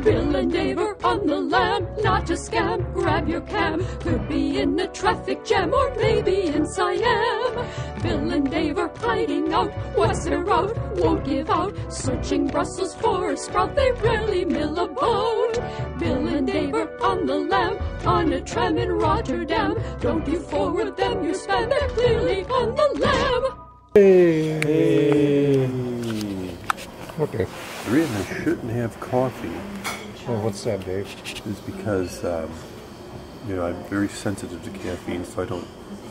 Bill and Dave are on the lam, not a scam. Grab your cam, could be in a traffic jam or maybe in Siam. Bill and Dave are hiding out, what's their route? Won't give out, searching Brussels for a sprout. They rarely mill about. Bill and Dave are on the lam, on a tram in Rotterdam. Don't you forward them your spam, they're clearly on the lam. Hey. Okay. The reason I shouldn't have coffee, Well, what's that, Dave? is because you know, I'm very sensitive to caffeine, so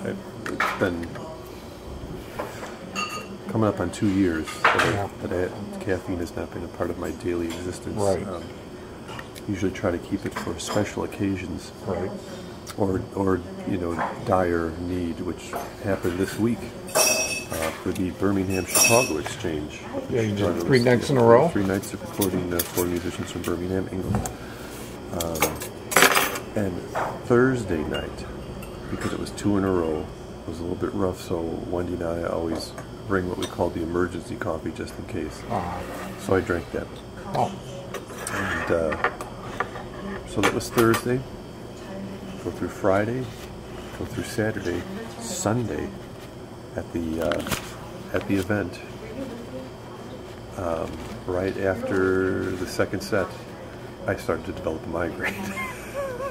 it's been coming up on 2 years that caffeine has not been a part of my daily existence. Right. Usually try to keep it for special occasions. Right. Or you know, dire need, which happened this week for the Birmingham-Chicago exchange. Yeah, you did 3 nights in a row? 3 nights of recording 4 musicians from Birmingham, England. And Thursday night, because it was 2 in a row, it was a little bit rough, so Wendy and I always bring what we call the emergency coffee just in case. So I drank that. Oh. And so that was Thursday. Go through Friday, go through Saturday, Sunday at the event. Right after the second set, I started to develop a migraine.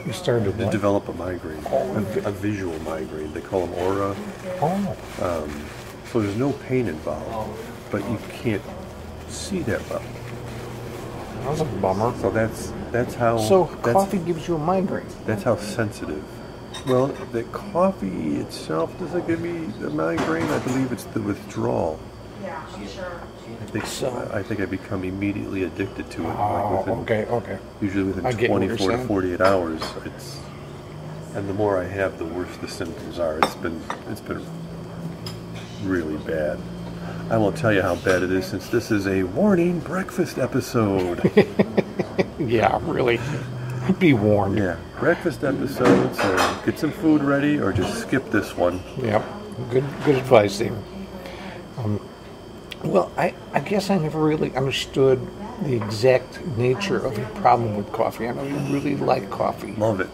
You started to what? develop a migraine, a visual migraine. They call them aura. Oh. So there's no pain involved, but you can't see that well. That was a bummer. So that's how. So coffee gives you a migraine. That's how sensitive. Well, the coffee itself doesn't give me a migraine. I believe it's the withdrawal. I think I become immediately addicted to it. Okay. Usually within 24 to 48 hours. And the more I have, the worse the symptoms are. It's been really bad. I won't tell you how bad it is, since this is a warning breakfast episode. Yeah, really. Be warned. Yeah, breakfast episode, so get some food ready or just skip this one. Yep. Good advice, Dave. Well, I guess I never really understood the exact nature of your problem with coffee. I know you really like coffee. Love it.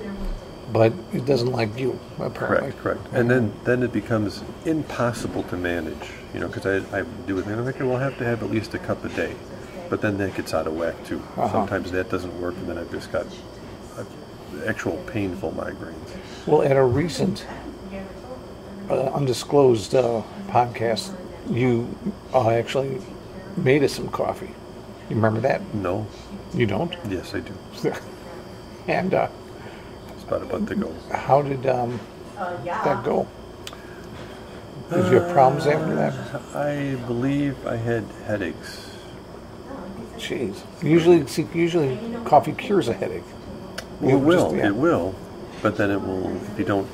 But it doesn't like you, apparently. Correct. And then it becomes impossible to manage, you know, because I do with me. I'm like, well, I'll have to have at least a cup a day. But then that gets out of whack, too. Sometimes that doesn't work, and then I've just got actual painful migraines. Well, at a recent undisclosed podcast, you actually made us some coffee. You remember that? No. You don't? Yes, I do. And it's about a month ago. How did that go? Did you have problems after that? I believe I had headaches. Jeez. Usually coffee cures a headache. Well, it will, but then it will, if you don't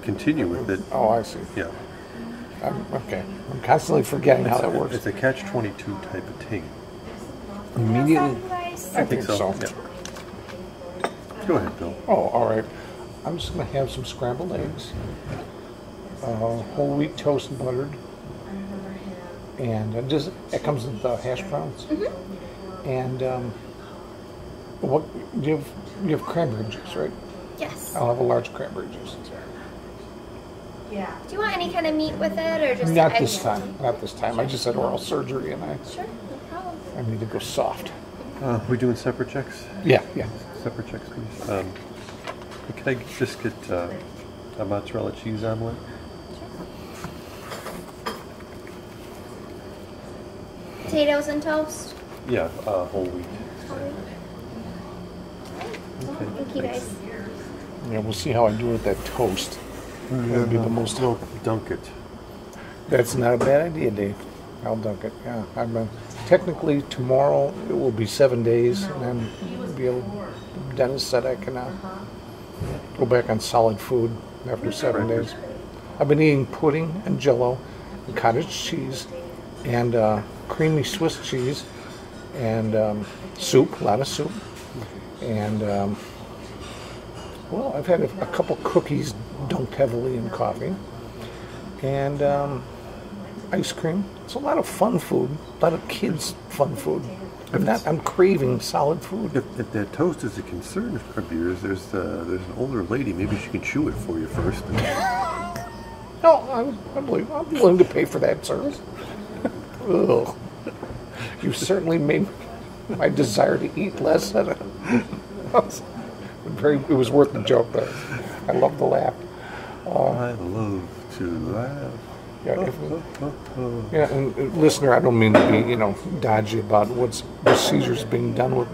continue with it. Oh, I see. Yeah. Okay. I'm constantly forgetting how that works. It's a catch-22 type of thing. Immediately? I think so. Yeah. Go ahead, Bill. Oh, all right. I'm just going to have some scrambled eggs, whole wheat toast and buttered, and it comes with hash browns. Mm-hmm. And what you have cranberry juice, right? Yes. I'll have a large cranberry juice. Yeah. Do you want any kind of meat with it, or just Not this time. Not this time. I just had oral surgery, and Sure, no problem. I need to go soft. We doing separate checks? Yeah. Separate checks, please. Can I just get a mozzarella cheese omelet? Potatoes and toast. Yeah, whole wheat. Okay, thank you guys. Yeah, we'll see how I do with that toast. That'll be the most. We'll dunk it. That's not a bad idea, Dave. I'll dunk it. Yeah, technically tomorrow it will be 7 days, and then the dentist said I can go back on solid food after 7 days. I've been eating pudding and Jello and cottage cheese and creamy Swiss cheese and soup, a lot of soup, and well, I've had a couple cookies dunked heavily in coffee, and ice cream. It's a lot of fun food, a lot of kids' fun food. I'm craving solid food. If that toast is a concern of yours, there's an older lady. Maybe she can chew it for you first. No, I'm willing to pay for that service. Ugh. You certainly made my desire to eat less. It was worth the joke, though. I love the laugh. I love to laugh. Yeah, and listener, I don't mean to be, dodgy about what procedures being done with,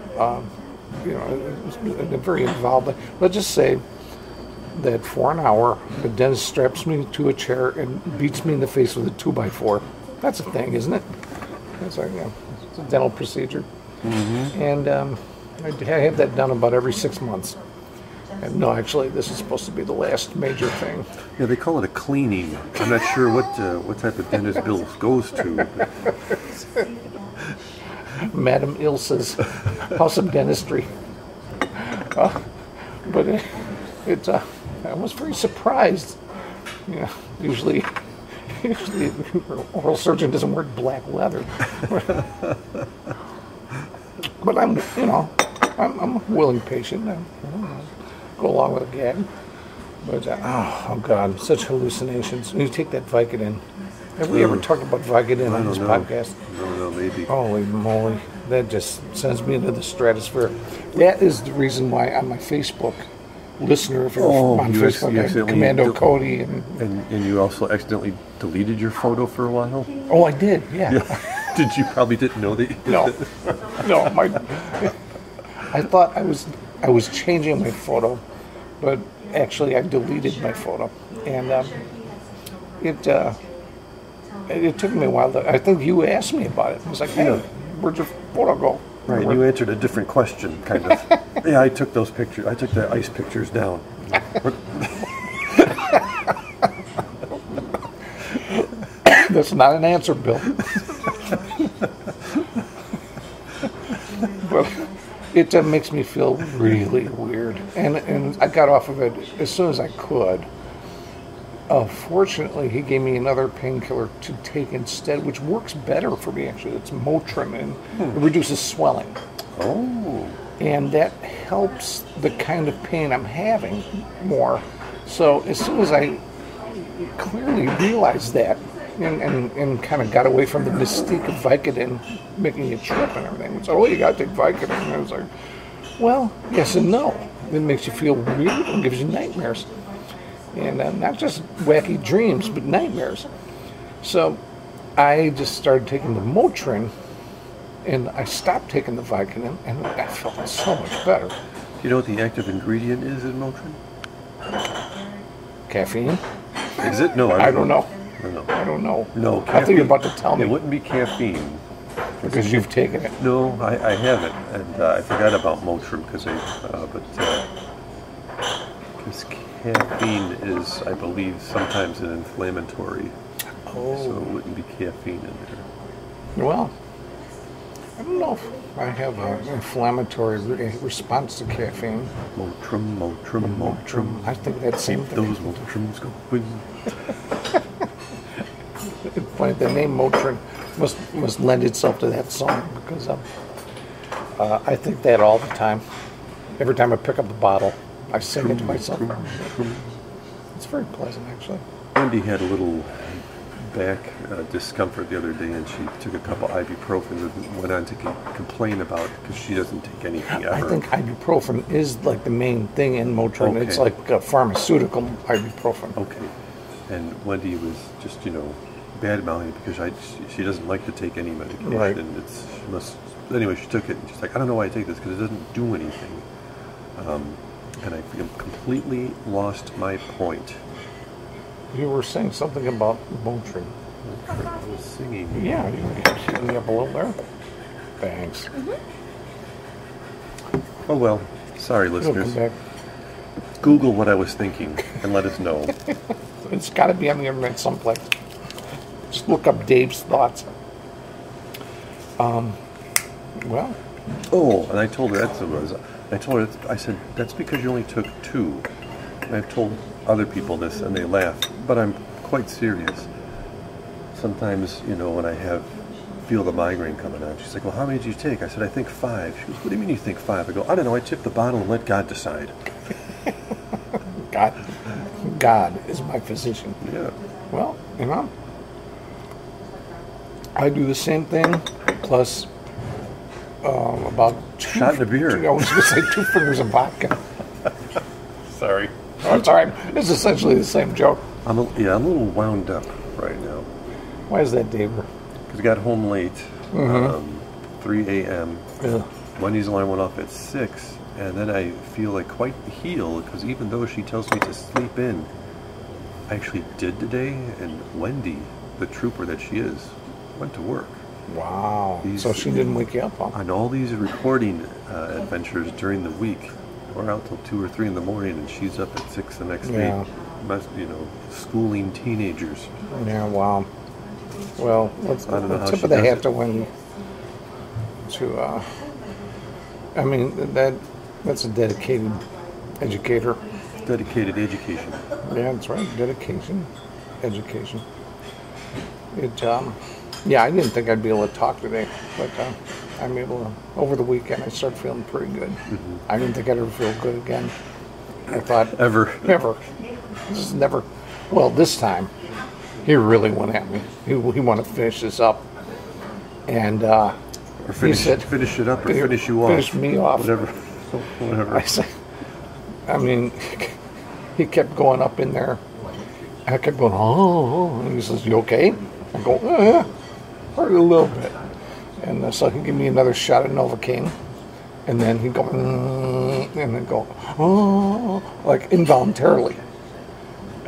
it's very involved. Let's just say that for an hour, the dentist straps me to a chair and beats me in the face with a 2x4. That's a thing, isn't it? It's a dental procedure. Mm-hmm. And I have that done about every 6 months. And no, actually, this is supposed to be the last major thing. Yeah, they call it a cleaning. I'm not sure what type of dentist bill goes to. Madam Ilsa's House of Dentistry. But I was very surprised. Usually the oral surgeon doesn't wear black leather. But I'm a willing patient. Go along with a gag. But, oh God, such hallucinations. When you take that Vicodin. Have we ever talked about Vicodin on this podcast? No, maybe. Holy moly. That just sends me into the stratosphere. That is the reason why on my Facebook, listener, if you're on Facebook, Commando Cody. And you also accidentally deleted your photo for a while? Oh, I did, yeah. Did you probably didn't know that? No, I thought I was changing my photo, but actually I deleted my photo, and it took me a while. I think you asked me about it. I was like, hey, where'd your photo go? Right, you answered a different question, kind of. Yeah, I took those pictures. I took the ice pictures down. That's not an answer, Bill. But it makes me feel really weird, and I got off of it as soon as I could. Fortunately, he gave me another painkiller to take instead, which works better for me, actually. It's Motrin, and it reduces swelling. Oh. And that helps the kind of pain I'm having more. So as soon as I clearly realized that, and kind of got away from the mystique of Vicodin making you trip and everything. So, you got to take Vicodin. And I was like, well, yes and no. It makes you feel weird and gives you nightmares. And not just wacky dreams, but nightmares. So I just started taking the Motrin, and I stopped taking the Vicodin, and I felt so much better. Do you know what the active ingredient is in Motrin? Caffeine? Is it? No, I don't know. No. I don't know. No, I think you're about to tell me. It wouldn't be caffeine. Because you've taken it. No, I haven't, and I forgot about Motrin because caffeine is, I believe, sometimes an inflammatory. Oh. So it wouldn't be caffeine in there. Well, I don't know if I have an inflammatory response to caffeine. Motrin. I think that's same thing. Those Motrins going. Funny, the name Motrin must lend itself to that song, because I think that all the time. Every time I pick up a bottle, I sing it to myself. It's very pleasant, actually. Wendy had a little back discomfort the other day, and she took a couple ibuprofen and went on to complain about it because she doesn't take anything ever. I think ibuprofen is like the main thing in Motrin. Okay. It's like a pharmaceutical ibuprofen. Okay. And Wendy was just, bad mouthing it because she doesn't like to take any medication. Right. And anyway, she took it, and she's like, I don't know why I take this because it doesn't do anything. And I completely lost my point. You were saying something about Motrin. I was singing. Yeah, you were shooting me up a little there. Thanks. Mm-hmm. Oh well, sorry listeners. Come back. Google what I was thinking and let us know. It's got to be on the internet someplace. Just look up Dave's thoughts. Well. Oh, and I told her that's what it was. I said, that's because you only took 2. And I've told other people this, and they laugh. But I'm quite serious. Sometimes, when I have feel the migraine coming on. She's like, well, how many did you take? I said, I think 5. She goes, what do you mean you think 5? I go, I don't know. I tip the bottle and let God decide. God is my physician. Yeah. Well, you know, I do the same thing, plus about shot in a beer. I was going to say 2 fingers of vodka. Sorry. Oh, it's all right. It's essentially the same joke. I'm a little wound up right now. Why is that, Dave? Because I got home late, 3 a.m. Yeah. Wendy's alarm went off at 6, and then I feel like quite the heel, because even though she tells me to sleep in, I actually did today, and Wendy, the trooper that she is, went to work. Wow. So she didn't wake you up, huh? On all these recording adventures during the week, we're out till 2 or 3 in the morning, and she's up at 6 the next day. You know, schooling teenagers. Yeah, wow. Well, what's the tip of the hat to Wendy? I mean, that's a dedicated educator. Dedicated education. Yeah, that's right. Dedication, education. Yeah, I didn't think I'd be able to talk today, but I'm able to. Over the weekend, I started feeling pretty good. I didn't think I'd ever feel good again. I thought never. Just never. Well, this time, he really went at me. He wanted to finish this up, and he said, "Finish it up or finish you off." Finish me off. Whatever. I mean, he kept going up in there. I kept going, oh, and he says, "You okay?" I go, hurt a little bit. And so he'd give me another shot of Novocaine. And then he'd go, and then go, oh, like involuntarily.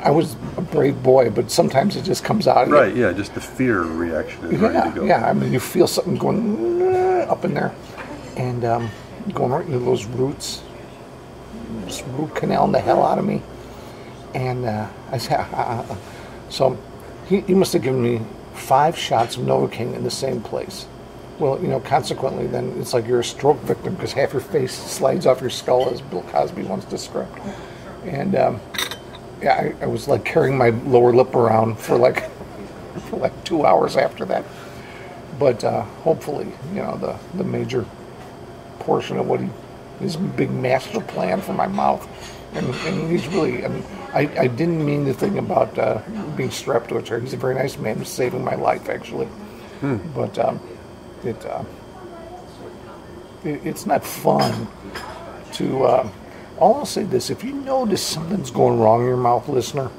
I was a brave boy, but sometimes it just comes out of you. Right, yeah, just the fear reaction is ready to go. Yeah, I mean, you feel something going up in there. And going right into those roots. Just root canal the hell out of me. And I said, so he must have given me 5 shots of Novocaine in the same place. Well, you know, consequently, then it's like you're a stroke victim because half your face slides off your skull, as Bill Cosby once described. And yeah, I was like carrying my lower lip around for like 2 hours after that. But hopefully, you know, the major portion of his big master plan for my mouth. And he's really, I didn't mean the thing about being strapped to a chair. He's a very nice man who's saving my life, actually. But it's not fun to, all I'll say this, if you notice something's going wrong in your mouth, listener,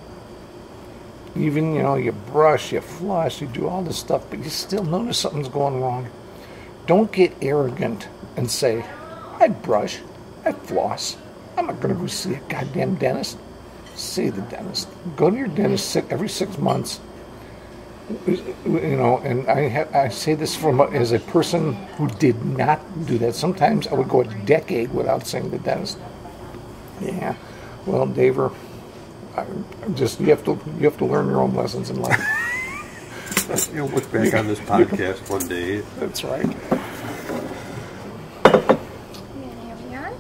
even, you know, you brush, you floss, you do all this stuff, but you still notice something's going wrong, don't get arrogant and say, I brush, I floss, I'm not going to go see a goddamn dentist. See the dentist. Go to your dentist every 6 months. You know, and I say this as a person who did not do that. Sometimes I would go a decade without seeing the dentist. Yeah. Well, Dave, you have to learn your own lessons in life. You'll look back on this podcast one day. That's right.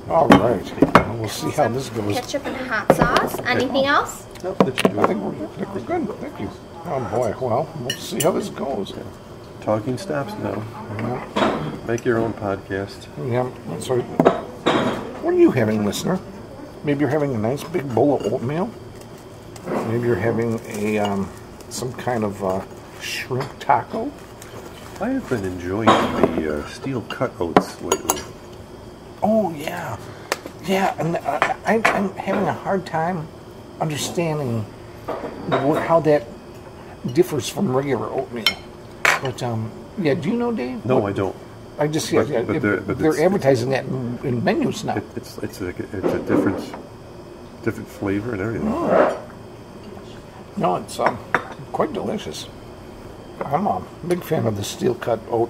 All right. We'll see how this goes. Ketchup and hot sauce. Anything else? No, that should do it. I think we're good. Thank you. Oh boy. Well, we'll see how this goes. Talking stops now. Yeah. Make your own podcast. Yeah. So, what are you having, listener? Maybe you're having a nice big bowl of oatmeal. Maybe you're having a some kind of shrimp taco. I have been enjoying the steel cut oats lately. Oh yeah, yeah, and I'm having a hard time understanding how that differs from regular oatmeal. But yeah, do you know, Dave? No, I don't. I just but they're advertising that in menus now. It's a different flavor and everything. No, it's quite delicious. I'm a big fan of the steel cut oat.